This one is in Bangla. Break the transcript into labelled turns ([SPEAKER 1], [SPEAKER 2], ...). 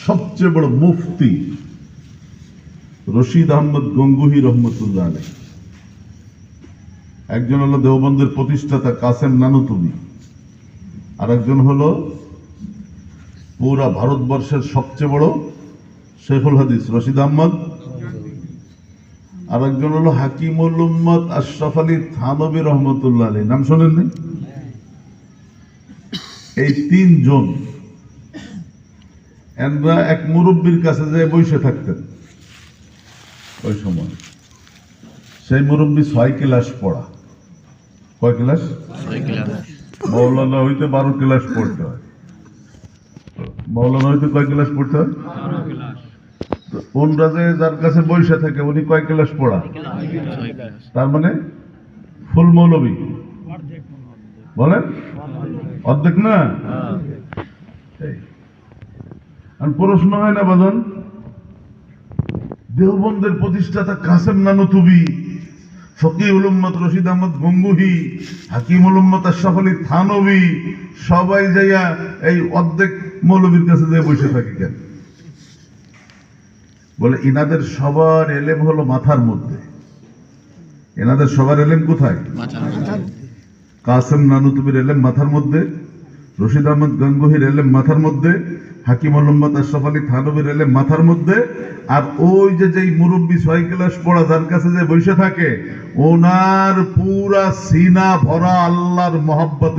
[SPEAKER 1] সবচেয়ে বড় মুফতি রশিদ আহমদ গঙ্গুহি রহমতুল্লাহ আলাইহি, একজন হলো দেওবন্দের প্রতিষ্ঠাতা কাসেম নানুতুবি, আর একজন হলো পুরা ভারতবর্ষের সবচেয়ে বড় শেখুল হাদিস রশিদ আহমদ, আর একজন হলো হাকিমুল উম্মত আশরাফ আলী থানভী রহমতুল্লাহ আলাইহি। নাম শোনেননি? এই তিনজন এনরা এক মুরব্বীর কাছে যায় বসে থাকতেন। ওই সময় সেই মুরব্বী 6 ক্লাস পড়া। কয় ক্লাস? মৌলানা হইতে 12 ক্লাস পড়তে হয়। মৌলানা হইতে কয় ক্লাস পড়তে হয়? ওনরা যে যার কাছে বসে থাকে উনি কয় ক্লাস পড়া? তার মানে ফুল মৌলবী বলেন, অর্ধেক না? আর প্রশ্ন হয় না বাজন, দেওবন্দের প্রতিষ্ঠাতা কাসেম নানুতুবি, ফকিহুল উম্মত রশিদ আহমদ গঙ্গুহি, হাকিমুল উম্মত আশরাফ আলী থানভী সবাই যাইয়া এই অর্ধেক মৌলবীর কাছে যাই বসে থাকে কেন? বলে ইনাদের সবার এলেম হলো মাথার মধ্যে। এনাদের সবার এলেম কোথায়? কাসেম নানুতুবির এলেম মাথার মধ্যে, রশিদ আহমদ গঙ্গুহির এলেম মাথার মধ্যে, হাকিমুল উম্মত আশরাফ আলী থানভীর এলেম মাথার মধ্যে, আর ওই যে যেই মুরব্বী 6 ক্লাস পড়া যার কাছে যে বসে থাকে ওনার পুরা সিনা ভরা আল্লাহর মহব্বত।